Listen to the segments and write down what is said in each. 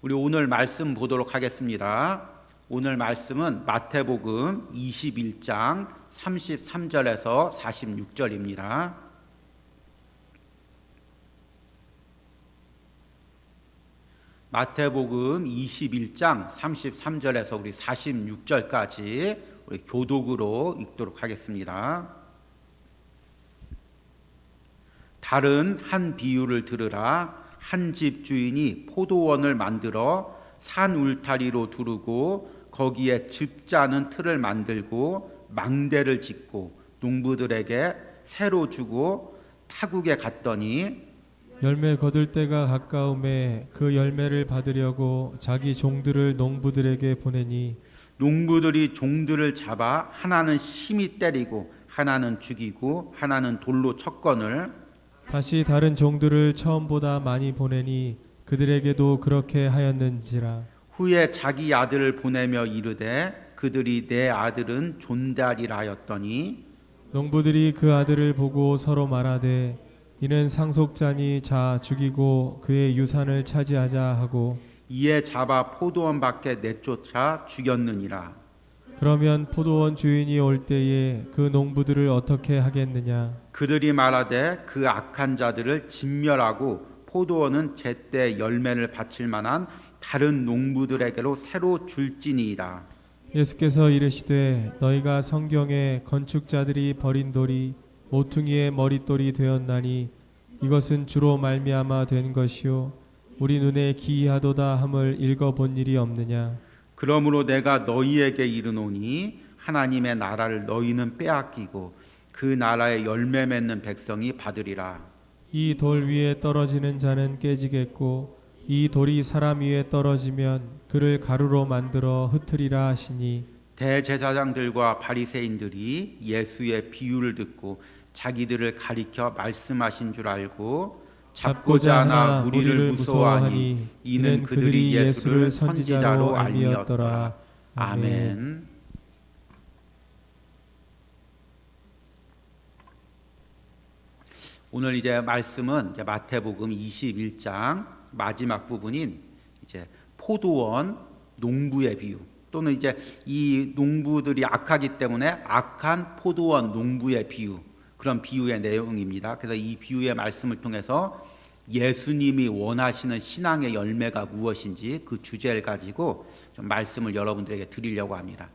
우리 오늘 말씀 보도록 하겠습니다. 오늘 말씀은 마태복음 21장 33절에서 46절입니다. 마태복음 21장 33절에서 우리 46절까지 우리 교독으로 읽도록 하겠습니다. 다른 한 비유를 들으라. 한 집 주인이 포도원을 만들어 산 울타리로 두르고 거기에 즙자는 틀을 만들고 망대를 짓고 농부들에게 새로 주고 타국에 갔더니 열매 거둘 때가 가까움에 그 열매를 받으려고 자기 종들을 농부들에게 보내니 농부들이 종들을 잡아 하나는 심히 때리고 하나는 죽이고 하나는 돌로 쳤거늘 다시 다른 종들을 처음보다 많이 보내니 그들에게도 그렇게 하였는지라. 후에 자기 아들을 보내며 이르되 그들이 내 아들은 존대하리라 하였더니 농부들이 그 아들을 보고 서로 말하되 이는 상속자니 자 죽이고 그의 유산을 차지하자 하고 이에 잡아 포도원 밖에 내쫓아 죽였느니라. 그러면 포도원 주인이 올 때에 그 농부들을 어떻게 하겠느냐. 그들이 말하되 그 악한 자들을 진멸하고 포도원은 제때 열매를 바칠 만한 다른 농부들에게로 새로 줄지니이다. 예수께서 이르시되 너희가 성경에 건축자들이 버린 돌이 모퉁이의 머릿돌이 되었나니 이것은 주로 말미암아 된 것이요 우리 눈에 기이하도다 함을 읽어본 일이 없느냐. 그러므로 내가 너희에게 이르노니 하나님의 나라를 너희는 빼앗기고 그 나라의 열매 맺는 백성이 받으리라. 이 돌 위에 떨어지는 자는 깨지겠고 이 돌이 사람 위에 떨어지면 그를 가루로 만들어 흩으리라 하시니 대제사장들과 바리새인들이 예수의 비유를 듣고 자기들을 가리켜 말씀하신 줄 알고 잡고자 하나 무리를 무서워하니 이는 그들이 예수를 선지자로 알미었더라. 아멘. 오늘 이제 말씀은 마태복음 21장 마지막 부분인 이제 포도원 농부의 비유, 또는 이제 이 농부들이 악하기 때문에 악한 포도원 농부의 비유, 그런 비유의 내용입니다. 그래서 이 비유의 말씀을 통해서 예수님이 원하시는 신앙의 열매가 무엇인지 그 주제를 가지고 좀 말씀을 여러분들에게 드리려고 합니다.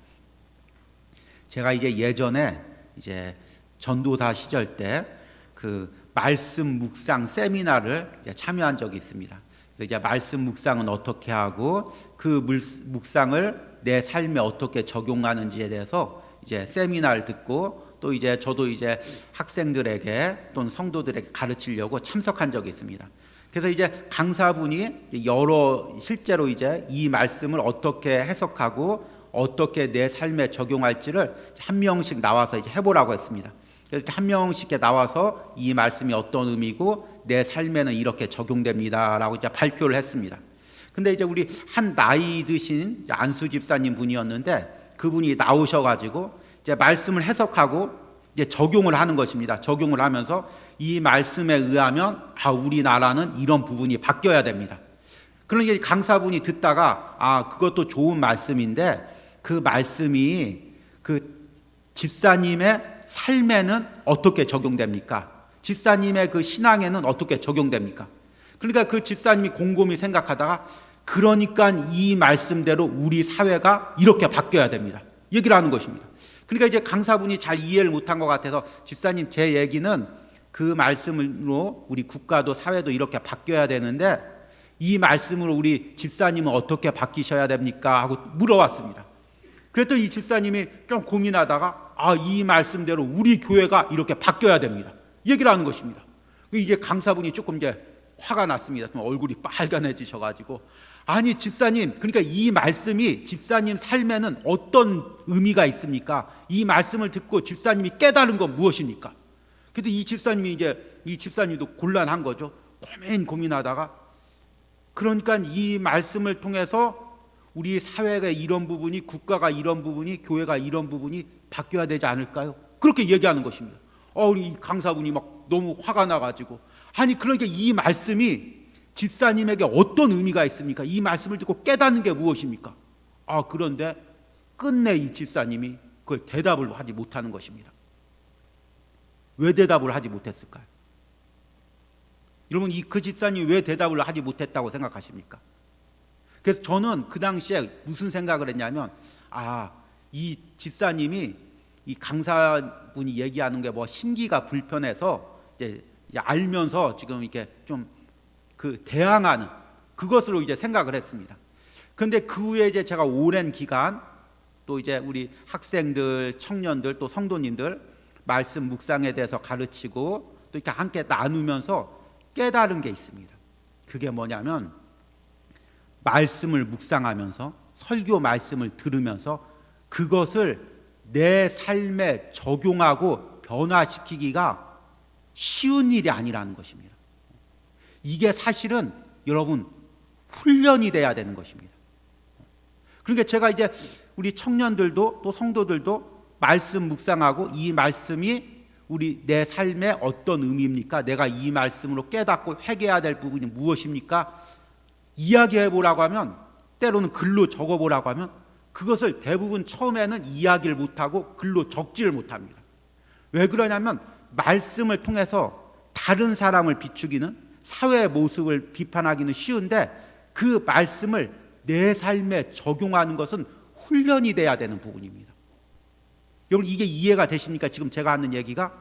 제가 이제 예전에 이제 전도사 시절 때 그 말씀 묵상 세미나를 참여한 적이 있습니다. 그래서 이제 말씀 묵상은 어떻게 하고 그 묵상을 내 삶에 어떻게 적용하는지에 대해서 이제 세미나를 듣고 또 이제 저도 이제 학생들에게 또는 성도들에게 가르치려고 참석한 적이 있습니다. 그래서 이제 강사분이 실제로 이제 이 말씀을 어떻게 해석하고 어떻게 내 삶에 적용할지를 한 명씩 나와서 이제 해보라고 했습니다. 그래서 한 명씩 나와서 이 말씀이 어떤 의미고 내 삶에는 이렇게 적용됩니다라고 이제 발표를 했습니다. 근데 이제 우리 한 나이 드신 안수 집사님 분이었는데 그분이 나오셔가지고 이제 말씀을 해석하고 이제 적용을 하는 것입니다. 적용을 하면서 이 말씀에 의하면 우리나라는 이런 부분이 바뀌어야 됩니다. 그러니까 강사분이 듣다가 그것도 좋은 말씀인데 그 말씀이 그 집사님의 삶에는 어떻게 적용됩니까? 집사님의 그 신앙에는 어떻게 적용됩니까? 그러니까 그 집사님이 곰곰이 생각하다가 그러니까 이 말씀대로 우리 사회가 이렇게 바뀌어야 됩니다. 얘기를 하는 것입니다. 그러니까 이제 강사분이 잘 이해를 못한 것 같아서 집사님 제 얘기는 그 말씀으로 우리 국가도 사회도 이렇게 바뀌어야 되는데 이 말씀으로 우리 집사님은 어떻게 바뀌셔야 됩니까? 하고 물어봤습니다. 그랬더니 이 집사님이 좀 고민하다가 이 말씀대로 우리 교회가 이렇게 바뀌어야 됩니다. 얘기를 하는 것입니다. 이제 강사분이 조금 이제 화가 났습니다. 좀 얼굴이 빨간해지셔가지고 아니 집사님, 그러니까 이 말씀이 집사님 삶에는 어떤 의미가 있습니까? 이 말씀을 듣고 집사님이 깨달은 건 무엇입니까? 그래도 이 집사님도 곤란한 거죠. 고민하다가 그러니까 이 말씀을 통해서 우리 사회가 이런 부분이, 국가가 이런 부분이, 교회가 이런 부분이 바뀌어야 되지 않을까요? 그렇게 얘기하는 것입니다. 우리 강사분이 막 너무 화가 나가지고 아니 그러니까 이 말씀이 집사님에게 어떤 의미가 있습니까? 이 말씀을 듣고 깨닫는 게 무엇입니까? 그런데 끝내 이 집사님이 그걸 대답을 하지 못하는 것입니다. 왜 대답을 하지 못했을까요? 여러분, 그 집사님이 왜 대답을 하지 못했다고 생각하십니까? 그래서 저는 그 당시에 무슨 생각을 했냐면, 이 집사님이 이 강사분이 얘기하는 게 뭐 심기가 불편해서 이제 알면서 지금 이렇게 좀 그 대항하는 그것으로 이제 생각을 했습니다. 그런데 그 후에 이제 제가 오랜 기간 또 이제 우리 학생들, 청년들, 또 성도님들 말씀 묵상에 대해서 가르치고 또 이렇게 함께 나누면서 깨달은 게 있습니다. 그게 뭐냐면, 말씀을 묵상하면서 설교 말씀을 들으면서 그것을 내 삶에 적용하고 변화시키기가 쉬운 일이 아니라는 것입니다. 이게 사실은 여러분 훈련이 돼야 되는 것입니다. 그러니까 제가 이제 우리 청년들도 또 성도들도 말씀 묵상하고 이 말씀이 우리 내 삶에 어떤 의미입니까? 내가 이 말씀으로 깨닫고 회개해야 될 부분이 무엇입니까? 이야기해 보라고 하면, 때로는 글로 적어 보라고 하면 그것을 대부분 처음에는 이야기를 못하고 글로 적지를 못합니다. 왜 그러냐면, 말씀을 통해서 다른 사람을 비추기는, 사회의 모습을 비판하기는 쉬운데 그 말씀을 내 삶에 적용하는 것은 훈련이 돼야 되는 부분입니다. 여러분, 이게 이해가 되십니까? 지금 제가 하는 얘기가?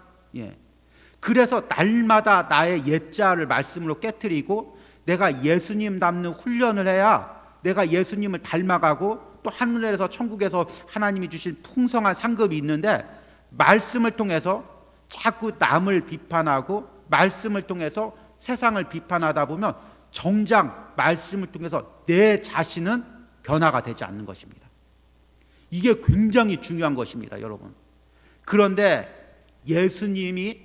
그래서 날마다 나의 옛자를 말씀으로 깨트리고 내가 예수님 닮는 훈련을 해야 내가 예수님을 닮아가고 또 하늘에서 천국에서 하나님이 주신 풍성한 상급이 있는데, 말씀을 통해서 자꾸 남을 비판하고 말씀을 통해서 세상을 비판하다 보면 정작 말씀을 통해서 내 자신은 변화가 되지 않는 것입니다. 이게 굉장히 중요한 것입니다, 여러분. 그런데 예수님이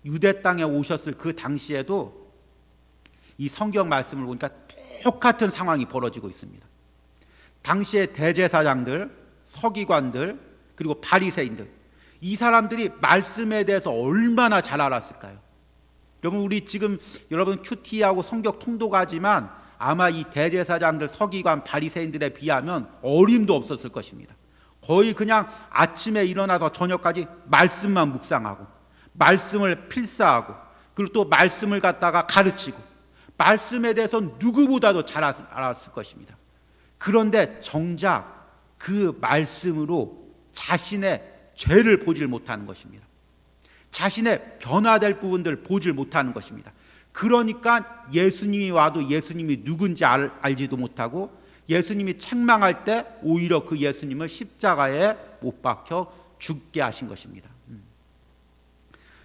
유대 땅에 오셨을 그 당시에도 이 성경 말씀을 보니까 똑같은 상황이 벌어지고 있습니다. 당시의 대제사장들, 서기관들, 그리고 바리새인들, 이 사람들이 말씀에 대해서 얼마나 잘 알았을까요? 여러분, 우리 지금 여러분 큐티하고 성경 통독하지만 아마 이 대제사장들, 서기관, 바리새인들에 비하면 어림도 없었을 것입니다. 거의 그냥 아침에 일어나서 저녁까지 말씀만 묵상하고 말씀을 필사하고 그리고 또 말씀을 갖다가 가르치고 말씀에 대해서 누구보다도 잘 알았을 것입니다. 그런데 정작 그 말씀으로 자신의 죄를 보질 못하는 것입니다. 자신의 변화될 부분들을 보질 못하는 것입니다. 그러니까 예수님이 와도 예수님이 누군지 알지도 못하고, 예수님이 책망할 때 오히려 그 예수님을 십자가에 못 박혀 죽게 하신 것입니다.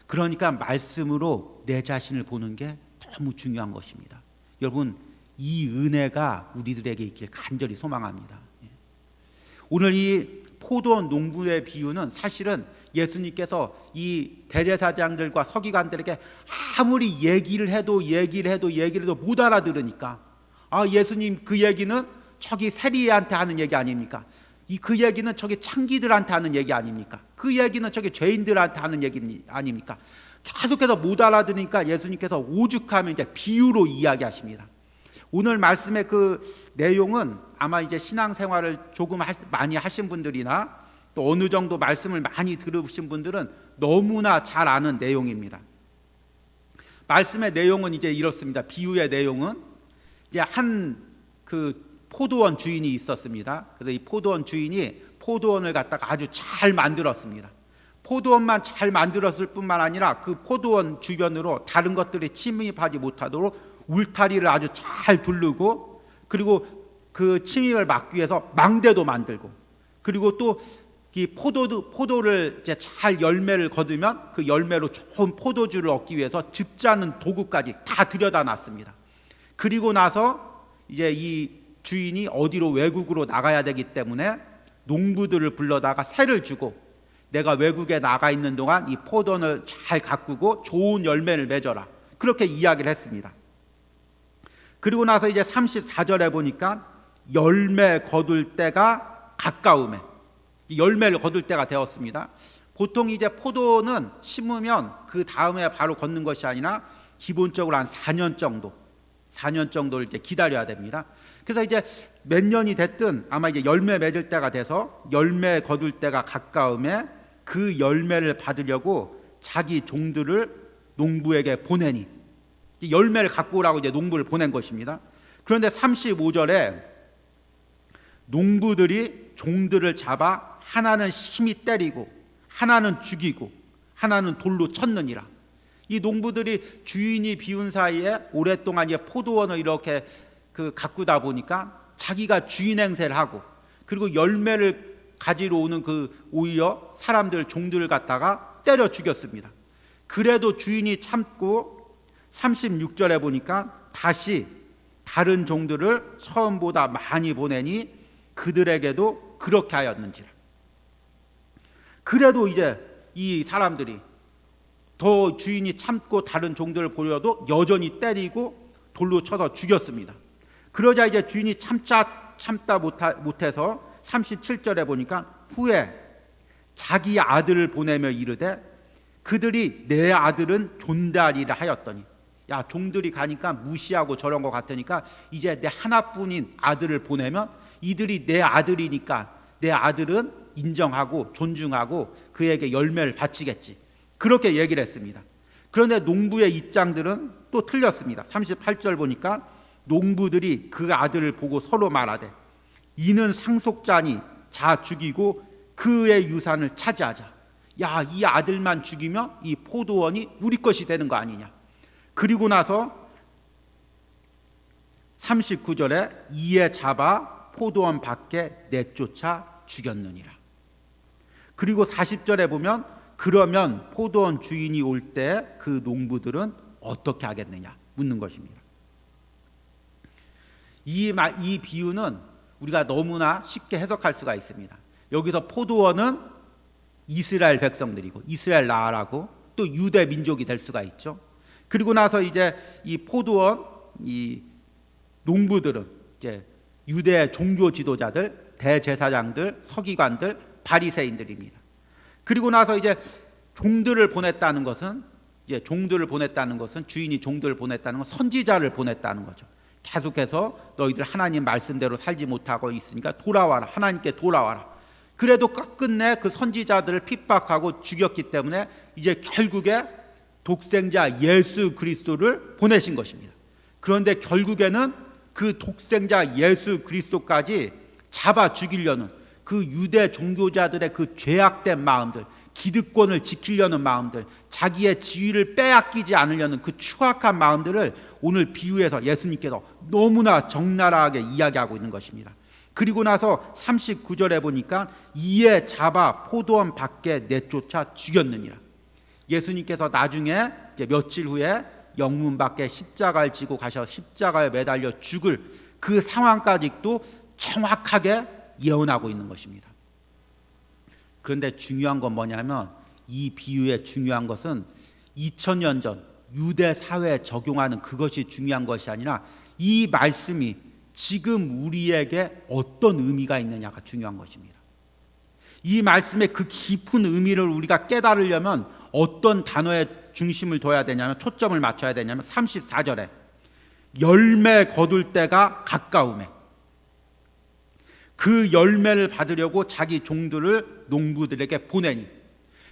그러니까 말씀으로 내 자신을 보는 게 너무 중요한 것입니다. 여러분, 이 은혜가 우리들에게 있길 간절히 소망합니다. 오늘 이 포도원 농부의 비유는 사실은 예수님께서 이 대제사장들과 서기관들에게 아무리 얘기를 해도 못 알아들으니까, 예수님 그 얘기는 저기 세리한테 하는 얘기 아닙니까? 그 얘기는 저기 창기들한테 하는 얘기 아닙니까? 그 얘기는 저기 죄인들한테 하는 얘기 아닙니까? 계속해서 못 알아들으니까 예수님께서 오죽하면 이제 비유로 이야기하십니다. 오늘 말씀의 그 내용은 아마 이제 신앙생활을 조금 많이 하신 분들이나 또 어느 정도 말씀을 많이 들으신 분들은 너무나 잘 아는 내용입니다. 말씀의 내용은 이제 이렇습니다. 비유의 내용은 이제 한 그 포도원 주인이 있었습니다. 그래서 이 포도원 주인이 포도원을 갖다가 아주 잘 만들었습니다. 포도원만 잘 만들었을 뿐만 아니라 그 포도원 주변으로 다른 것들이 침입하지 못하도록 울타리를 아주 잘 두르고, 그리고 그 침입을 막기 위해서 망대도 만들고, 그리고 또 이 포도를 이제 잘 열매를 거두면 그 열매로 좋은 포도주를 얻기 위해서 즙자는 도구까지 다 들여다 놨습니다. 그리고 나서 이제 이 주인이 어디로 외국으로 나가야 되기 때문에 농부들을 불러다가 세를 주고, 내가 외국에 나가 있는 동안 이 포도원을 잘 가꾸고 좋은 열매를 맺어라, 그렇게 이야기를 했습니다. 그리고 나서 이제 34절에 보니까 열매 거둘 때가 가까움에, 열매를 거둘 때가 되었습니다. 보통 이제 포도는 심으면 그 다음에 바로 걷는 것이 아니라 기본적으로 한 4년 정도, 4년 정도를 이제 기다려야 됩니다. 그래서 이제 몇 년이 됐든 아마 이제 열매 맺을 때가 돼서 열매 거둘 때가 가까움에 그 열매를 받으려고 자기 종들을 농부에게 보내니 열매를 갖고 오라고 이제 농부를 보낸 것입니다. 그런데 35절에 농부들이 종들을 잡아 하나는 심히 때리고 하나는 죽이고 하나는 돌로 쳤느니라. 이 농부들이 주인이 비운 사이에 오랫동안 이제 포도원을 이렇게 가꾸다 보니까 자기가 주인 행세를 하고 그리고 열매를 가지러 오는 오히려 사람들 종들을 갖다가 때려 죽였습니다. 그래도 주인이 참고 36절에 보니까 다시 다른 종들을 처음보다 많이 보내니 그들에게도 그렇게 하였는지라. 그래도 이제 이 사람들이 더 주인이 참고 다른 종들을 보려도 여전히 때리고 돌로 쳐서 죽였습니다. 그러자 이제 주인이 참다 못해서 37절에 보니까 후에 자기 아들을 보내며 이르되 그들이 내 아들은 존대하리라 하였더니, 야, 종들이 가니까 무시하고 저런 것 같으니까 이제 내 하나뿐인 아들을 보내면 이들이 내 아들이니까 내 아들은 인정하고 존중하고 그에게 열매를 바치겠지, 그렇게 얘기를 했습니다. 그런데 농부의 입장들은 또 틀렸습니다. 38절 보니까 농부들이 그 아들을 보고 서로 말하되 이는 상속자니 자 죽이고 그의 유산을 차지하자. 야, 이 아들만 죽이면 이 포도원이 우리 것이 되는 거 아니냐. 그리고 나서 39절에 이에 잡아 포도원 밖에 내쫓아 죽였느니라. 그리고 40절에 보면 그러면 포도원 주인이 올 때 그 농부들은 어떻게 하겠느냐 묻는 것입니다. 이 비유는 우리가 너무나 쉽게 해석할 수가 있습니다. 여기서 포도원은 이스라엘 백성들이고 이스라엘 나라고 또 유대 민족이 될 수가 있죠. 그리고 나서 이제 이 포도원 이 농부들은 이제 유대 종교 지도자들, 대제사장들, 서기관들, 바리새인들입니다. 그리고 나서 이제 종들을 보냈다는 것은 주인이 종들을 보냈다는 건 선지자를 보냈다는 거죠. 계속해서 너희들 하나님 말씀대로 살지 못하고 있으니까 돌아와라, 하나님께 돌아와라. 그래도 끝끝내 그 선지자들을 핍박하고 죽였기 때문에 이제 결국에 독생자 예수 그리스도를 보내신 것입니다. 그런데 결국에는 그 독생자 예수 그리스도까지 잡아 죽이려는 그 유대 종교자들의 그 죄악된 마음들, 기득권을 지키려는 마음들, 자기의 지위를 빼앗기지 않으려는 그 추악한 마음들을 오늘 비유에서 예수님께서 너무나 적나라하게 이야기하고 있는 것입니다. 그리고 나서 39절에 보니까 이에 잡아 포도원 밖에 내쫓아 죽였느니라. 예수님께서 나중에 이제 며칠 후에 영문 밖에 십자가를 지고 가셔 십자가에 매달려 죽을 그 상황까지도 정확하게 예언하고 있는 것입니다. 그런데 중요한 건 뭐냐면 이 비유의 중요한 것은 2000년 전 유대 사회에 적용하는 그것이 중요한 것이 아니라 이 말씀이 지금 우리에게 어떤 의미가 있느냐가 중요한 것입니다. 이 말씀의 그 깊은 의미를 우리가 깨달으려면 어떤 단어에 중심을 둬야 되냐면, 초점을 맞춰야 되냐면 34절에 열매 거둘 때가 가까우매 그 열매를 받으려고 자기 종들을 농부들에게 보내니,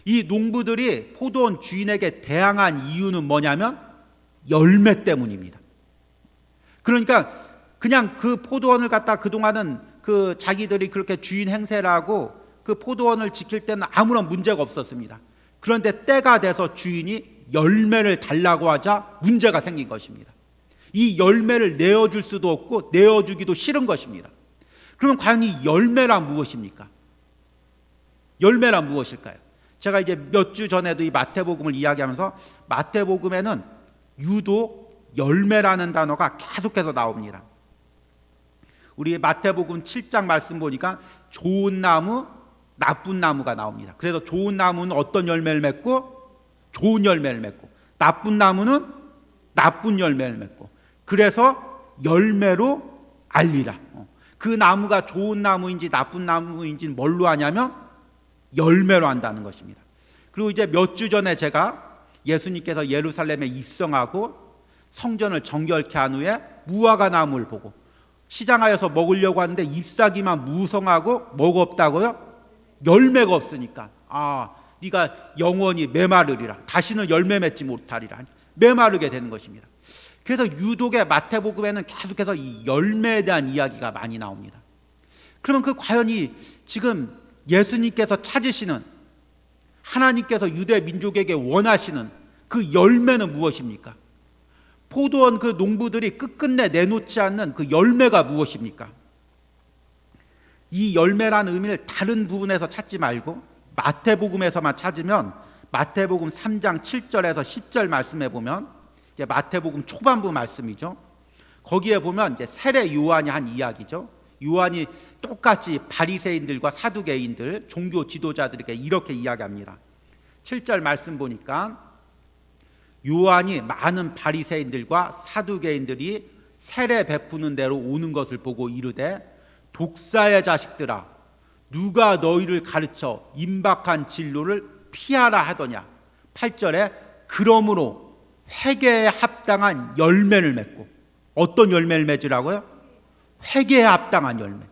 이 농부들이 포도원 주인에게 대항한 이유는 뭐냐면 열매 때문입니다. 그러니까 그냥 그 포도원을 갖다 그동안은 그 자기들이 그렇게 주인 행세를 하고 그 포도원을 지킬 때는 아무런 문제가 없었습니다. 그런데 때가 돼서 주인이 열매를 달라고 하자 문제가 생긴 것입니다. 이 열매를 내어줄 수도 없고 내어주기도 싫은 것입니다. 그러면 과연 이 열매란 무엇입니까? 열매란 무엇일까요? 제가 이제 몇 주 전에도 이 마태복음을 이야기하면서 마태복음에는 유독 열매라는 단어가 계속해서 나옵니다. 우리 마태복음 7장 말씀 보니까 좋은 나무, 나쁜 나무가 나옵니다. 그래서 좋은 나무는 어떤 열매를 맺고 좋은 열매를 맺고, 나쁜 나무는 나쁜 열매를 맺고, 그래서 열매로 알리라. 그 나무가 좋은 나무인지 나쁜 나무인지 뭘로 하냐면 열매로 한다는 것입니다. 그리고 이제 몇 주 전에 제가 예수님께서 예루살렘에 입성하고 성전을 정결케 한 후에 무화과 나무를 보고 시장하여서 먹으려고 하는데 잎사귀만 무성하고 뭐가 없다고요? 열매가 없으니까 네가 영원히 메마르리라, 다시는 열매 맺지 못하리라, 메마르게 되는 것입니다. 그래서 유독의 마태복음에는 계속해서 이 열매에 대한 이야기가 많이 나옵니다. 그러면 그 과연 지금 예수님께서 찾으시는, 하나님께서 유대 민족에게 원하시는 그 열매는 무엇입니까? 포도원 그 농부들이 끝끝내 내놓지 않는 그 열매가 무엇입니까? 이 열매라는 의미를 다른 부분에서 찾지 말고 마태복음에서만 찾으면, 마태복음 3장 7절에서 10절 말씀에 보면, 이제 마태복음 초반부 말씀이죠. 거기에 보면 이제 세례 요한이 한 이야기죠. 요한이 똑같이 바리새인들과 사두개인들, 종교 지도자들에게 이렇게 이야기합니다. 7절 말씀 보니까 요한이 많은 바리새인들과 사두개인들이 세례 베푸는 대로 오는 것을 보고 이르되, 독사의 자식들아, 누가 너희를 가르쳐 임박한 진로를 피하라 하더냐. 8절에 그러므로 회개에 합당한 열매를 맺고, 어떤 열매를 맺으라고요? 회개에 합당한 열매,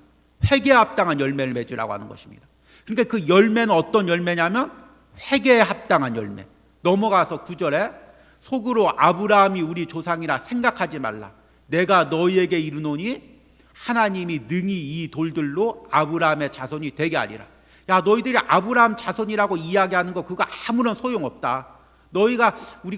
회개에 합당한 열매를 맺으라고 하는 것입니다. 그러니까 그 열매는 어떤 열매냐면 회개에 합당한 열매. 넘어가서 9절에 속으로 아브라함이 우리 조상이라 생각하지 말라. 내가 너희에게 이르노니 하나님이 능히 이 돌들로 아브라함의 자손이 되게 하리라. 야, 너희들이 아브라함 자손이라고 이야기하는 거 그거 아무런 소용없다. 우리가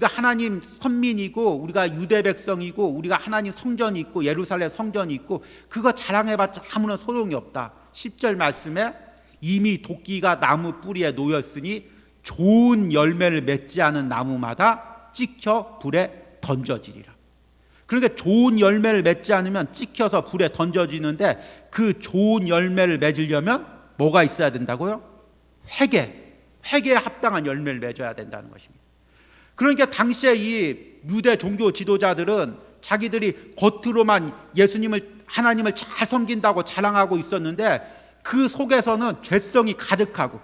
하나님 선민이고, 우리가 유대 백성이고, 우리가 하나님 성전이 있고, 예루살렘 성전이 있고, 그거 자랑해봤자 아무런 소용이 없다. 10절 말씀에 이미 도끼가 나무 뿌리에 놓였으니 좋은 열매를 맺지 않은 나무마다 찍혀 불에 던져지리라. 그러니까 좋은 열매를 맺지 않으면 찍혀서 불에 던져지는데, 그 좋은 열매를 맺으려면 뭐가 있어야 된다고요? 회개에 합당한 열매를 맺어야 된다는 것입니다. 그러니까 당시에 이 유대 종교 지도자들은 자기들이 겉으로만 하나님을 잘 섬긴다고 자랑하고 있었는데, 그 속에서는 죄성이 가득하고,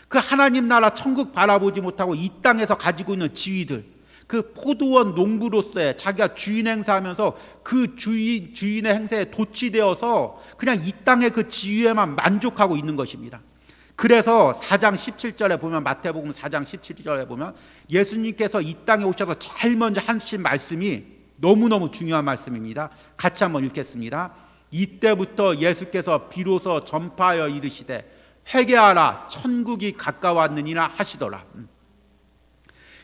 그 하나님 나라 천국 바라보지 못하고 이 땅에서 가지고 있는 지위들, 그 포도원 농부로서의 자기가 주인 행사하면서 그 주인의 행세에 도취되어서 그냥 이 땅의 그 지위에만 만족하고 있는 것입니다. 그래서 4장 17절에 보면, 마태복음 4장 17절에 보면 예수님께서 이 땅에 오셔서 제일 먼저 하신 말씀이 너무너무 중요한 말씀입니다. 같이 한번 읽겠습니다. 이때부터 예수께서 비로소 전파하여 이르시되 회개하라, 천국이 가까웠느니라 하시더라.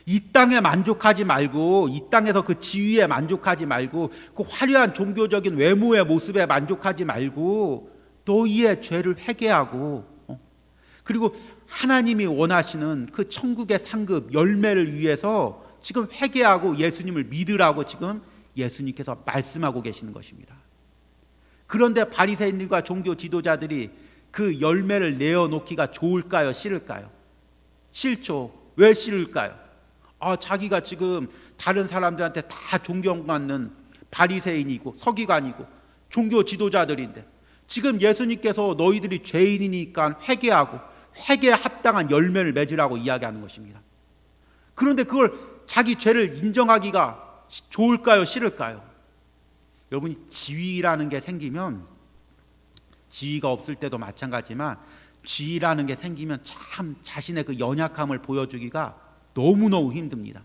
이 땅에 만족하지 말고, 이 땅에서 그 지위에 만족하지 말고, 그 화려한 종교적인 외모의 모습에 만족하지 말고, 너희의 죄를 회개하고, 그리고 하나님이 원하시는 그 천국의 상급 열매를 위해서 지금 회개하고 예수님을 믿으라고 지금 예수님께서 말씀하고 계시는 것입니다. 그런데 바리새인들과 종교 지도자들이 그 열매를 내어놓기가 좋을까요? 싫을까요? 싫죠. 왜 싫을까요? 자기가 지금 다른 사람들한테 다 존경받는 바리새인이고 서기관이고 종교 지도자들인데, 지금 예수님께서 너희들이 죄인이니까 회개하고 회개에 합당한 열매를 맺으라고 이야기하는 것입니다. 그런데 그걸 자기 죄를 인정하기가 좋을까요? 싫을까요? 여러분이 지위라는 게 생기면, 지위가 없을 때도 마찬가지지만 지위라는 게 생기면 참 자신의 그 연약함을 보여주기가 너무너무 힘듭니다.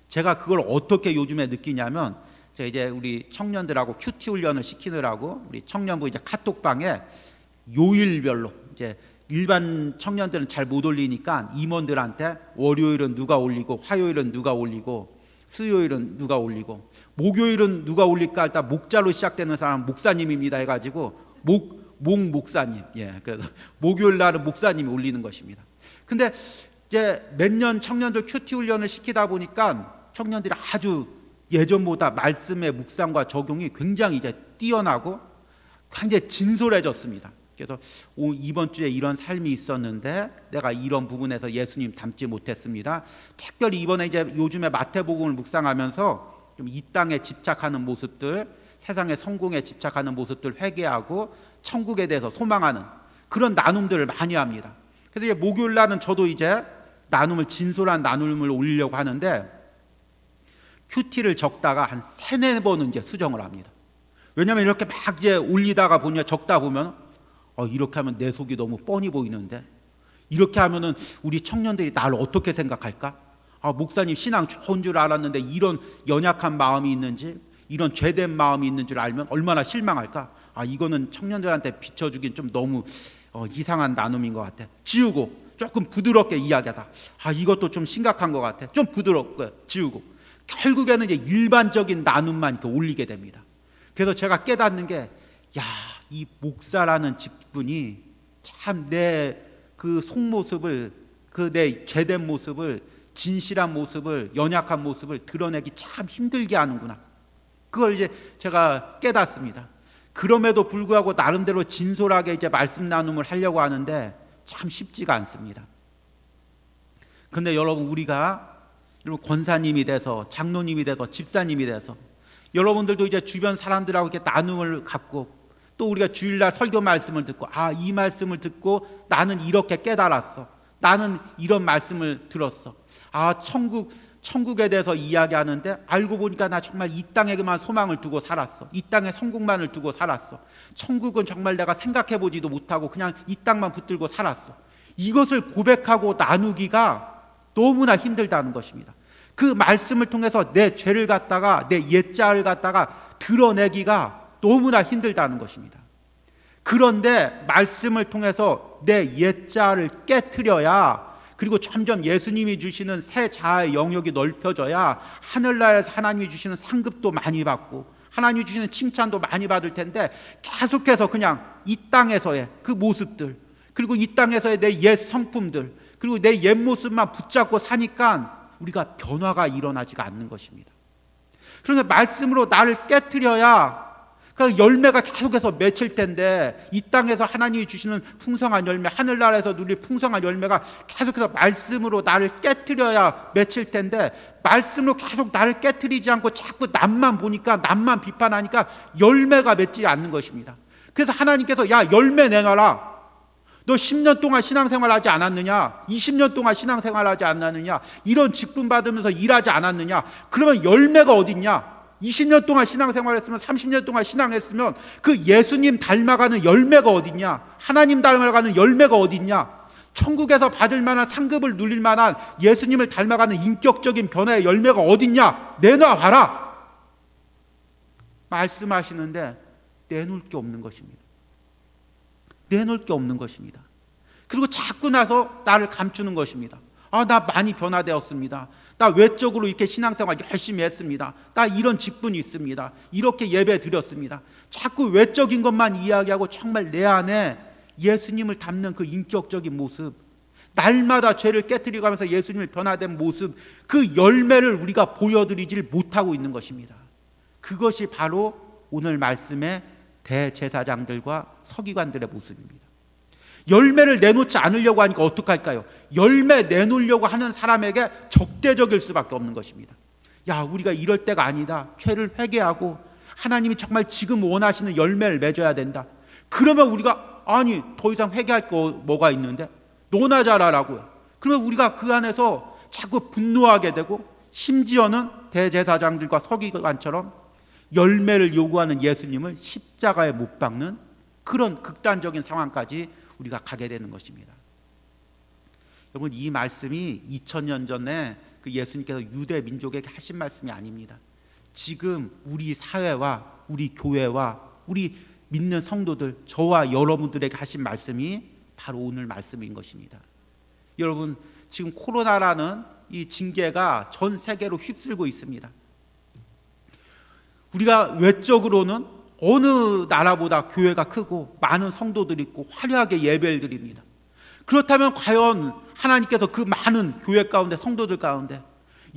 제가 그걸 어떻게 요즘에 느끼냐면, 제가 이제 우리 청년들하고 큐티 훈련을 시키느라고 우리 청년부 이제 카톡방에 요일별로, 이제 일반 청년들은 잘 못 올리니까 임원들한테 월요일은 누가 올리고, 화요일은 누가 올리고, 수요일은 누가 올리고, 목요일은 누가 올릴까 일단 목자로 시작되는 사람 목사님입니다 해가지고 목사님, 그래서 목요일 날은 목사님이 올리는 것입니다. 근데 이제 몇 년 청년들 큐티 훈련을 시키다 보니까 청년들이 아주 예전보다 말씀의 묵상과 적용이 굉장히 이제 뛰어나고 굉장히 진솔해졌습니다. 그래서 이번 주에 이런 삶이 있었는데 내가 이런 부분에서 예수님 닮지 못했습니다. 특별히 이번에 이제 요즘에 마태복음을 묵상하면서 좀 이 땅에 집착하는 모습들, 세상의 성공에 집착하는 모습들 회개하고 천국에 대해서 소망하는 그런 나눔들을 많이 합니다. 그래서 이제 목요일 날은 저도 이제 진솔한 나눔을 올리려고 하는데, 큐티를 적다가 한 3-4번은 이제 수정을 합니다. 왜냐하면 이렇게 막 이제 올리다가 보냐 적다 보면 이렇게 하면 내 속이 너무 뻔히 보이는데, 이렇게 하면은 우리 청년들이 나를 어떻게 생각할까? 목사님 신앙 좋은 줄 알았는데 이런 연약한 마음이 있는지, 이런 죄된 마음이 있는 줄 알면 얼마나 실망할까? 이거는 청년들한테 비춰주긴 좀 너무 이상한 나눔인 것 같아. 지우고 조금 부드럽게 이야기하다. 이것도 좀 심각한 것 같아. 좀 부드럽게 지우고 결국에는 이제 일반적인 나눔만 이렇게 올리게 됩니다. 그래서 제가 깨닫는 게, 이 목사라는 직분이 참 내 그 속모습을, 그 내 죄된 모습을, 진실한 모습을, 연약한 모습을 드러내기 참 힘들게 하는구나. 그걸 이제 제가 깨닫습니다. 그럼에도 불구하고 나름대로 진솔하게 이제 말씀 나눔을 하려고 하는데 참 쉽지가 않습니다. 그런데 여러분, 우리가 권사님이 돼서, 장로님이 돼서, 집사님이 돼서 여러분들도 이제 주변 사람들하고 이렇게 나눔을 갖고, 또 우리가 주일날 설교 말씀을 듣고, 이 말씀을 듣고 나는 이렇게 깨달았어, 나는 이런 말씀을 들었어, 천국에 대해서 이야기하는데 알고 보니까 나 정말 이 땅에만 소망을 두고 살았어, 이 땅의 성공만을 두고 살았어, 천국은 정말 내가 생각해보지도 못하고 그냥 이 땅만 붙들고 살았어. 이것을 고백하고 나누기가 너무나 힘들다는 것입니다. 그 말씀을 통해서 내 죄를 갖다가, 내 옛자를 갖다가 드러내기가 너무나 힘들다는 것입니다. 그런데 말씀을 통해서 내 옛자를 깨트려야, 그리고 점점 예수님이 주시는 새 자아의 영역이 넓혀져야 하늘나라에서 하나님이 주시는 상급도 많이 받고 하나님이 주시는 칭찬도 많이 받을 텐데, 계속해서 그냥 이 땅에서의 그 모습들, 그리고 이 땅에서의 내 옛 성품들, 그리고 내 옛 모습만 붙잡고 사니까 우리가 변화가 일어나지가 않는 것입니다. 그런데 말씀으로 나를 깨트려야 그 열매가 계속해서 맺힐 텐데, 이 땅에서 하나님이 주시는 풍성한 열매, 하늘나라에서 누릴 풍성한 열매가 계속해서 말씀으로 나를 깨트려야 맺힐 텐데, 말씀으로 계속 나를 깨트리지 않고 자꾸 남만 보니까, 남만 비판하니까 열매가 맺지 않는 것입니다. 그래서 하나님께서 열매 내놔라. 너 10년 동안 신앙생활 하지 않았느냐? 20년 동안 신앙생활 하지 않았느냐? 이런 직분 받으면서 일하지 않았느냐? 그러면 열매가 어딨냐? 20년 동안 신앙생활했으면, 30년 동안 신앙했으면 그 예수님 닮아가는 열매가 어딨냐? 하나님 닮아가는 열매가 어딨냐? 천국에서 받을 만한 상급을 누릴 만한 예수님을 닮아가는 인격적인 변화의 열매가 어딨냐? 내놔봐라. 말씀하시는데 내놓을 게 없는 것입니다. 내놓을 게 없는 것입니다. 그리고 자꾸 나서 나를 감추는 것입니다. 나 많이 변화되었습니다. 나 외적으로 이렇게 신앙생활 열심히 했습니다. 나 이런 직분이 있습니다. 이렇게 예배 드렸습니다. 자꾸 외적인 것만 이야기하고 정말 내 안에 예수님을 닮는 그 인격적인 모습, 날마다 죄를 깨트리가면서 예수님을 변화된 모습, 그 열매를 우리가 보여드리질 못하고 있는 것입니다. 그것이 바로 오늘 말씀의 대제사장들과 서기관들의 모습입니다. 열매를 내놓지 않으려고 하니까 어떡할까요? 열매 내놓으려고 하는 사람에게 적대적일 수밖에 없는 것입니다. 우리가 이럴 때가 아니다. 죄를 회개하고 하나님이 정말 지금 원하시는 열매를 맺어야 된다. 그러면 우리가 더 이상 회개할 거 뭐가 있는데? 너나 잘하라고요. 그러면 우리가 그 안에서 자꾸 분노하게 되고, 심지어는 대제사장들과 서기관처럼 열매를 요구하는 예수님을 십자가에 못 박는 그런 극단적인 상황까지 우리가 가게 되는 것입니다. 여러분, 이 말씀이 2000년 전에 그 예수님께서 유대 민족에게 하신 말씀이 아닙니다. 지금 우리 사회와 우리 교회와 우리 믿는 성도들, 저와 여러분들에게 하신 말씀이 바로 오늘 말씀인 것입니다. 여러분, 지금 코로나라는 이 징계가 전 세계로 휩쓸고 있습니다. 우리가 외적으로는 어느 나라보다 교회가 크고 많은 성도들이 있고 화려하게 예배를 드립니다. 그렇다면 과연 하나님께서 그 많은 교회 가운데, 성도들 가운데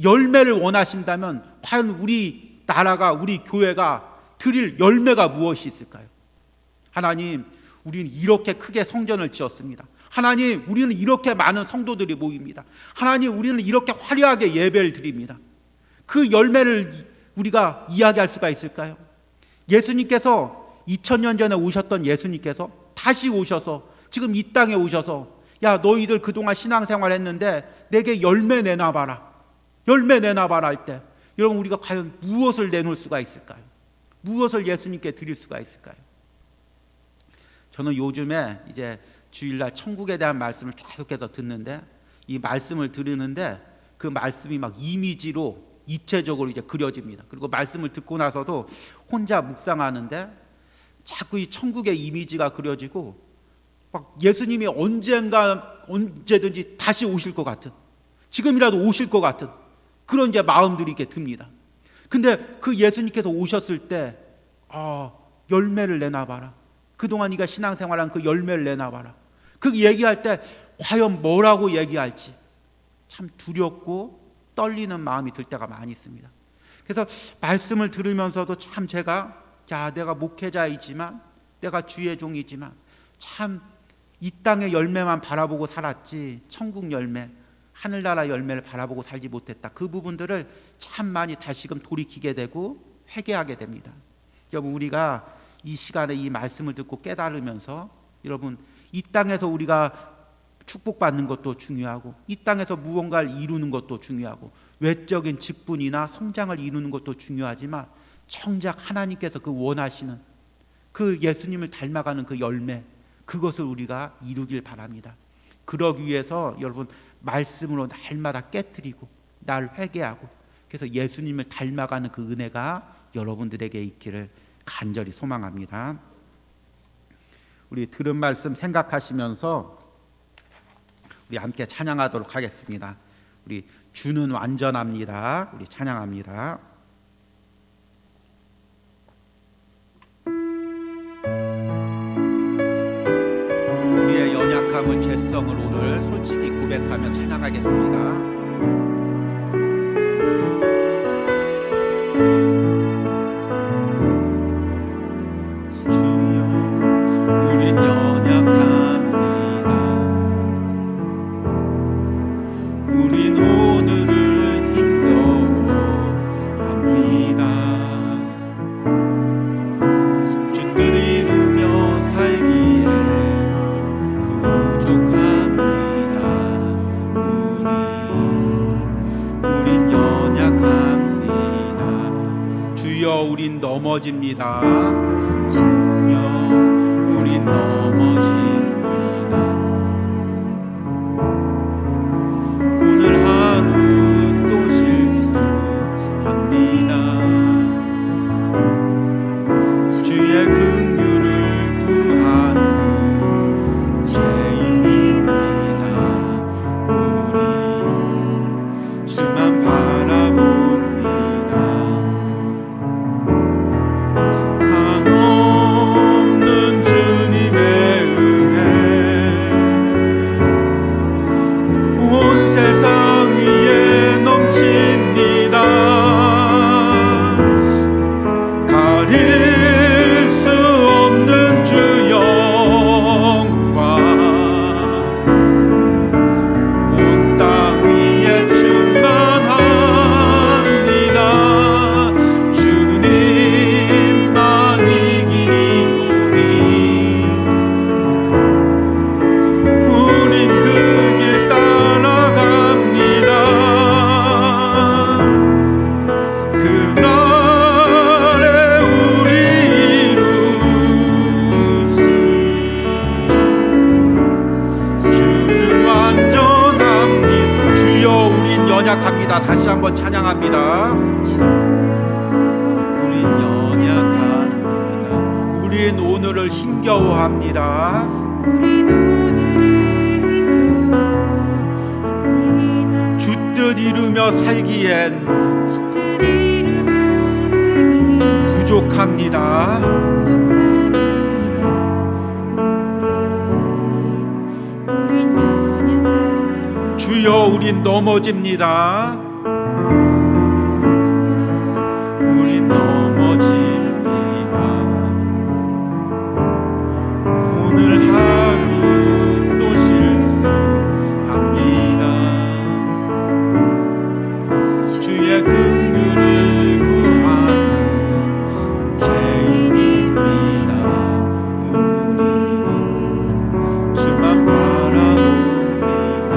열매를 원하신다면 과연 우리 나라가, 우리 교회가 드릴 열매가 무엇이 있을까요? 하나님, 우리는 이렇게 크게 성전을 지었습니다. 하나님, 우리는 이렇게 많은 성도들이 모입니다. 하나님, 우리는 이렇게 화려하게 예배를 드립니다. 그 열매를 우리가 이야기할 수가 있을까요? 예수님께서 2000년 전에 오셨던 예수님께서 다시 오셔서 지금 이 땅에 오셔서, 너희들 그동안 신앙생활 했는데 내게 열매 내놔봐라, 열매 내놔봐라 할 때 여러분, 우리가 과연 무엇을 내놓을 수가 있을까요? 무엇을 예수님께 드릴 수가 있을까요? 저는 요즘에 이제 주일날 천국에 대한 말씀을 계속해서 듣는데, 이 말씀을 들으는데 그 말씀이 막 이미지로 입체적으로 이제 그려집니다. 그리고 말씀을 듣고 나서도 혼자 묵상하는데 자꾸 이 천국의 이미지가 그려지고, 막 예수님이 언제든지 다시 오실 것 같은, 지금이라도 오실 것 같은 그런 이제 마음들이 이렇게 듭니다. 근데 그 예수님께서 오셨을 때, 열매를 내놔봐라. 그동안 네가 신앙생활한 그 열매를 내놔봐라. 그 얘기할 때 과연 뭐라고 얘기할지 참 두렵고 떨리는 마음이 들 때가 많이 있습니다. 그래서 말씀을 들으면서도 참 내가 목회자이지만, 내가 주의 종이지만 참 이 땅의 열매만 바라보고 살았지 천국 열매, 하늘나라 열매를 바라보고 살지 못했다. 그 부분들을 참 많이 다시금 돌이키게 되고 회개하게 됩니다. 여러분, 우리가 이 시간에 이 말씀을 듣고 깨달으면서, 여러분, 이 땅에서 우리가 축복받는 것도 중요하고, 이 땅에서 무언가를 이루는 것도 중요하고, 외적인 직분이나 성장을 이루는 것도 중요하지만, 정작 하나님께서 그 원하시는 그 예수님을 닮아가는 그 열매, 그것을 우리가 이루길 바랍니다. 그러기 위해서 여러분, 말씀으로 날마다 깨트리고 날 회개하고, 그래서 예수님을 닮아가는 그 은혜가 여러분들에게 있기를 간절히 소망합니다. 우리 들은 말씀 생각하시면서 우리 함께 찬양하도록 하겠습니다. 우리 주는 완전합니다. 우리 찬양합니다. 우리의 연약함을, 죄성을 오늘 솔직히 고백하며 찬양하겠습니다. 우린 넘어집니다. 주여, 우린 넘어집니다. 오늘 하루 또 실수합니다. 주의 긍휼을 구하는 죄인입니다. 우리 주만 바라봅니다. 한없는 주님의 은혜, 온 세상 위에 넘칩니다. 가릴 수 없는 주 영광, 온 땅 위에 충만합니다. 주님만 이기리오니 우린 그 길 따라갑니다. 그날에 우리 이루시 주는 완전합니다. 주여, 우린 연약합니다. 다시 한번 찬양합니다. 우린 연약합니다. 우린 오늘을 힘겨워합니다. 우린 오늘을 주 뜻 이루며 살기엔 주뜻 이루며 살기에 부족합니다. 부족합니다. 우린 연약한 주여, 우린 넘어집니다. 우린 넘어집니다. 오늘 하루 또 실수합니다. 주의 긍휼을 구하는 죄인입니다. 우리 주만 바라봅니다.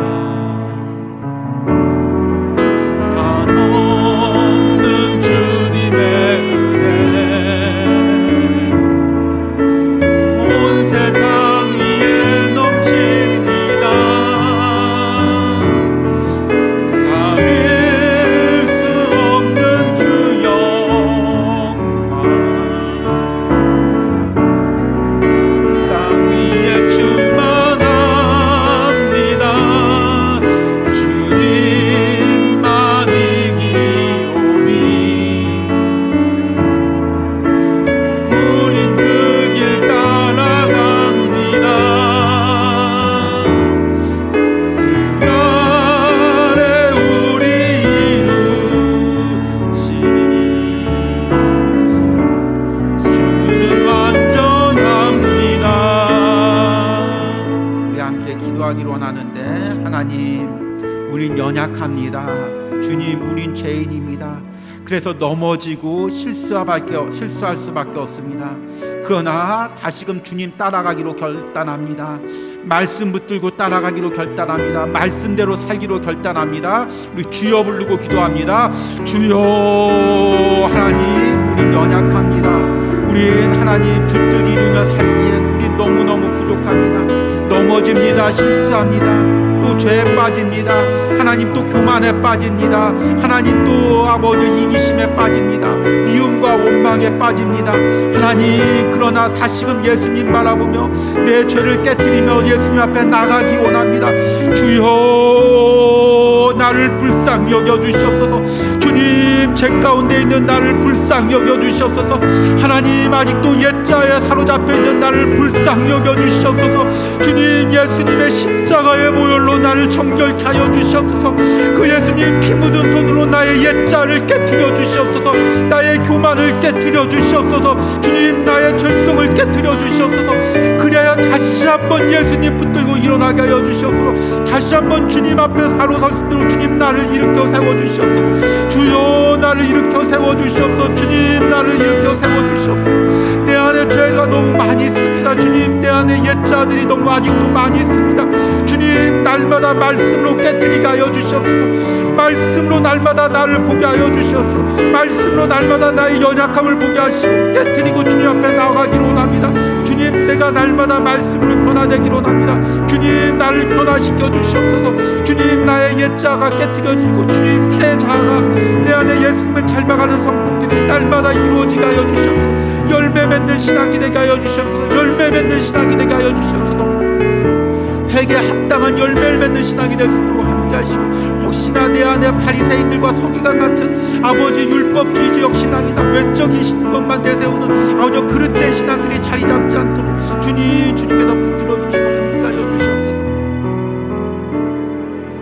기도하기로 하는데, 하나님, 우린 연약합니다. 주님, 우린 죄인입니다. 그래서 넘어지고 실수할 수밖에 없습니다. 그러나 다시금 주님 따라가기로 결단합니다. 말씀 붙들고 따라가기로 결단합니다. 말씀대로 살기로 결단합니다. 우리 주여 부르고 기도합니다. 주여. 하나님, 우린 연약합니다. 우린 하나님 주뜻 이루며 살기엔 우린 너무너무 부족합니다. 넘어집니다. 실수합니다. 또 죄에 빠집니다. 하나님, 또 교만에 빠집니다. 하나님, 또 아버지 이기심에 빠집니다. 미움과 원망에 빠집니다. 하나님, 그러나 다시금 예수님 바라보며 내 죄를 깨뜨리며 예수님 앞에 나가기 원합니다. 주여, 나를 불쌍히 여겨주시옵소서. 주님, 제 가운데 있는 나를 불쌍히 여겨주시옵소서. 하나님, 아직도 옛자에 사로잡혀 있는 나를 불쌍히 여겨주시옵소서. 주님, 예수님의 십자가의 보혈로 나를 정결케 하여 주시옵소서. 그 예수님 피 묻은 손으로 나의 옛자를 깨뜨려 주시옵소서. 나의 교만을 깨뜨려 주시옵소서. 주님, 나의 죄성을 깨뜨려 주시옵소서. 그래야 다시 한번 예수님 붙들고 일어나게 하여 주시옵소서. 다시 한번 주님 앞에 바로 설 수 있도록 주님, 나를 일으켜 세워 주시옵소서. 주여, 나를 일으켜 세워 주시옵소서. 주님, 나를 일으켜 세워 주시옵소서. 내 안에 죄가 너무 많이 있습니다. 주님, 내 안에 옛자들이 너무 아직도 많이 있습니다. 주님, 날마다 말씀으로 깨뜨리게 하여 주시옵소서. 말씀으로 날마다 나를 보게 하여 주시옵소서. 말씀으로 날마다 나의 연약함을 보게 하시고 깨뜨리고 주님 앞에 나아가기로 원합니다. 주님, 내가 날마다 말씀으로 변화되기로 원합니다. 주님, 나를 변화시켜 주시옵소서. 주님, 나의 옛자가 깨뜨려지고 주님, 새 자아가 내 안에 예수님을 닮아가는 성품들이 날마다 이루어지게 하여 주시옵소서. 열매 맺는 신앙이 되게 하여 주시옵소서. 열매 맺는 신앙이 되게 하여 주시옵소서. 회개에 합당한 열매를 맺는 신앙이 될 수 있도록 함께 하시고, 혹시나 내 안에 바리새인들과 서기관 같은 아버지 율법주의적 신앙이나 외적인 것만 내세우는 아버지 그릇된 신앙들이 자리 잡지 않도록 주님께서 붙들어 주시고 함께 하여 주시옵소서.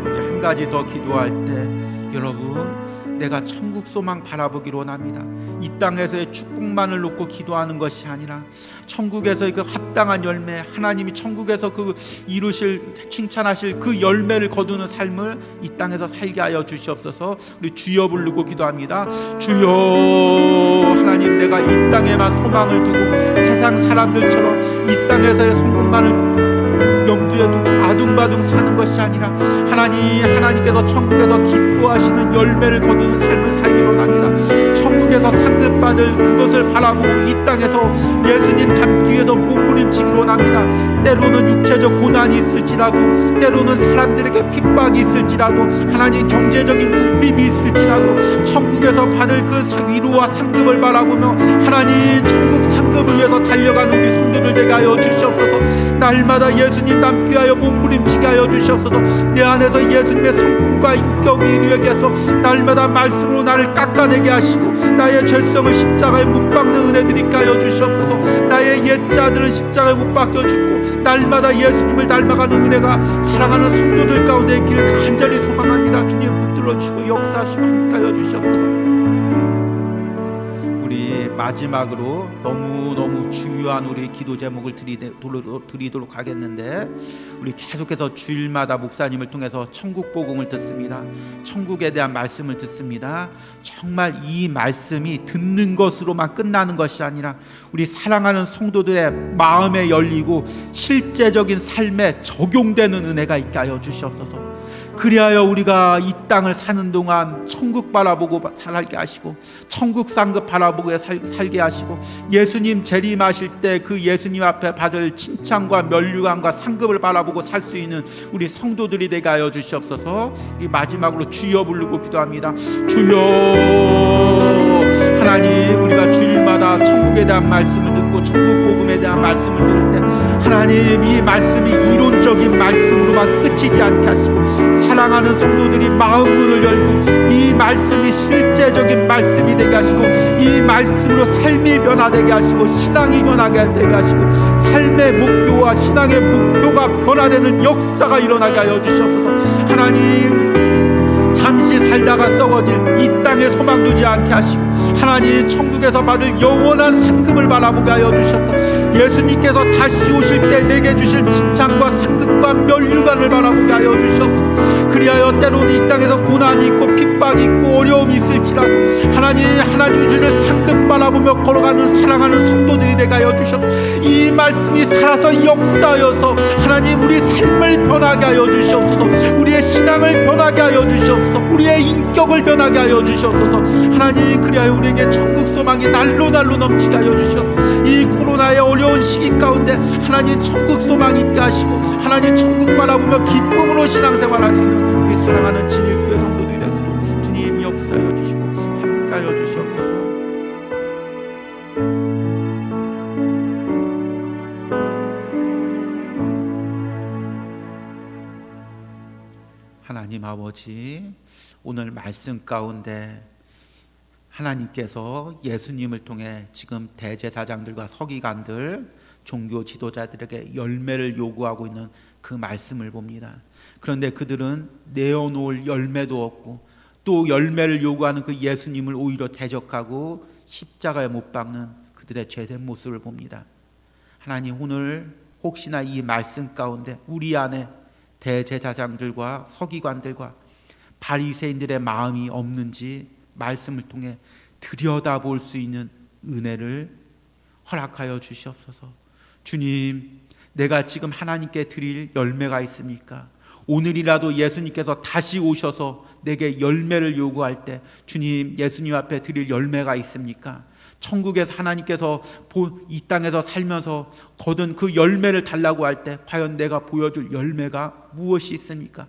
한 가지 더 기도할 때, 여러분, 내가 천국 소망 바라보기로 원합니다. 이 땅에서의 축복만을 놓고 기도하는 것이 아니라 천국에서의 그 합당한 열매, 하나님이 천국에서 그 이루실, 칭찬하실 그 열매를 거두는 삶을 이 땅에서 살게 하여 주시옵소서. 우리 주여 부르고 기도합니다. 주여. 하나님, 내가 이 땅에만 소망을 두고 세상 사람들처럼 이 땅에서의 성공만을 염두에 두고 아둥바둥 사는 것이 아니라 하나님께서 천국에서 기뻐하시는 열매를 거두는 삶을 살기로 합니다. 천국에서 상급받을 그것을 바라보고 이 땅에서 예수님 닮기 위해서 몸부림치기로 합니다. 때로는 육체적 고난이 있을지라도, 때로는 사람들에게 핍박이 있을지라도, 하나님 경제적인 궁핍이 있을지라도 천국에서 받을 그 위로와 상급을 바라보며 하나님 천국 상급을 위해서 달려가는 우리 성도들 되게 하여 주시옵소서. 날마다 예수님 닮기 위하여 몸부림치게 하여 주시옵소서. 내 안에서 예수님의 성품과 인격이 이루게 해서 날마다 말씀으로 나를 깎아내게 하시고 나의 죄성을 십자가에 못 박는 은혜 드리게 하여 주시옵소서. 나의 옛자들은 십자가에 못 박혀 죽고 날마다 예수님을 닮아가는 은혜가 사랑하는 성도들 가운데 있기를 간절히 소망합니다. 주님, 붙들어 주시고 역사하시고 함께 하여 주시옵소서. 우리 마지막으로 너무너무 중요한 우리 기도 제목을 드리도록 하겠는데, 우리 계속해서 주일마다 목사님을 통해서 천국 복음을 듣습니다. 천국에 대한 말씀을 듣습니다. 정말 이 말씀이 듣는 것으로만 끝나는 것이 아니라 우리 사랑하는 성도들의 마음에 열리고 실제적인 삶에 적용되는 은혜가 있게 하여 주시옵소서. 그리하여 우리가 이 땅을 사는 동안 천국 바라보고 살게 하시고 천국 상급 바라보고 살게 하시고 예수님 재림하실 때 그 예수님 앞에 받을 칭찬과 면류관과 상급을 바라보고 살 수 있는 우리 성도들이 되게 하여 주시옵소서. 이 마지막으로 주여 부르고 기도합니다. 주여. 하나님, 우리가 주일마다 천국에 대한 말씀을 듣고 천국 복음에 대한 말씀을 들을 때 하나님, 이 말씀이 이론적인 말씀으로만 끝이지 않게 하시고 사랑하는 성도들이 마음 문을 열고 이 말씀이 실제적인 말씀이 되게 하시고 이 말씀으로 삶이 변화되게 하시고 신앙이 변하게 되게 하시고 삶의 목표와 신앙의 목표가 변화되는 역사가 일어나게 하여 주시옵소서. 하나님, 잠시 살다가 썩어질 이 땅에 소망 두지 않게 하시고 하나님 천국에서 받을 영원한 상급을 바라보게 하여 주셔서 예수님께서 다시 오실 때 내게 주실 칭찬과 상급과 면류관을 바라보게 하여 주시옵소서. 그리하여 때로는 이 땅에서 고난이 있고 핍박이 있고 어려움이 있을지라도 하나님이 주실 상급 바라보며 걸어가는 사랑하는 성도들이 되게 하여 주시옵소서. 이 말씀이 살아서 역사하여서 하나님 우리 삶을 변하게 하여 주시옵소서. 우리의 신앙을 변하게 하여 주시옵소서. 우리의 인격을 변하게 하여 주시옵소서. 하나님 그리하여 우리에게 천국 소망이 날로 넘치게 하여 주시옵소서. 이 코로나의 어려운 시기 가운데 하나님 천국 소망이 있게 하시고 하나님 천국 바라보며 기쁨으로 신앙생활할 수 있는 우리 사랑하는 진일교회 성도들이 되시도록 주님 역사하여 주시고 함께하여 주시옵소서. 하나님 아버지, 오늘 말씀 가운데 하나님께서 예수님을 통해 지금 대제사장들과 서기관들, 종교 지도자들에게 열매를 요구하고 있는 그 말씀을 봅니다. 그런데 그들은 내어놓을 열매도 없고 또 열매를 요구하는 그 예수님을 오히려 대적하고 십자가에 못 박는 그들의 죄된 모습을 봅니다. 하나님 오늘 혹시나 이 말씀 가운데 우리 안에 대제사장들과 서기관들과 바리새인들의 마음이 없는지 말씀을 통해 들여다볼 수 있는 은혜를 허락하여 주시옵소서. 주님, 내가 지금 하나님께 드릴 열매가 있습니까? 오늘이라도 예수님께서 다시 오셔서 내게 열매를 요구할 때 주님, 예수님 앞에 드릴 열매가 있습니까? 천국에서 하나님께서 이 땅에서 살면서 거둔 그 열매를 달라고 할 때 과연 내가 보여줄 열매가 무엇이 있습니까?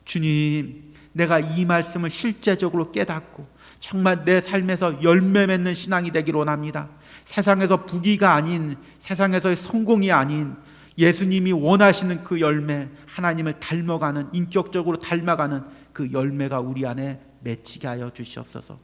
주님, 내가 이 말씀을 실제적으로 깨닫고 정말 내 삶에서 열매 맺는 신앙이 되기를 원합니다. 세상에서 부귀가 아닌, 세상에서의 성공이 아닌 예수님이 원하시는 그 열매, 하나님을 닮아가는, 인격적으로 닮아가는 그 열매가 우리 안에 맺히게 하여 주시옵소서.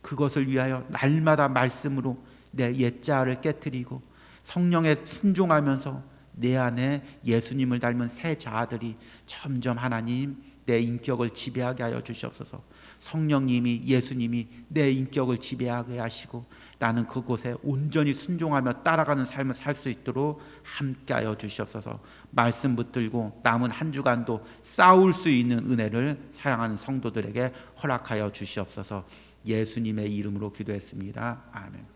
그것을 위하여 날마다 말씀으로 내 옛자아를 깨트리고 성령에 순종하면서 내 안에 예수님을 닮은 새 자아들이 점점 하나님 내 인격을 지배하게 하여 주시옵소서. 성령님이, 예수님이 내 인격을 지배하게 하시고 나는 그곳에 온전히 순종하며 따라가는 삶을 살 수 있도록 함께하여 주시옵소서. 말씀 붙들고 남은 한 주간도 싸울 수 있는 은혜를 사랑하는 성도들에게 허락하여 주시옵소서. 예수님의 이름으로 기도했습니다. 아멘.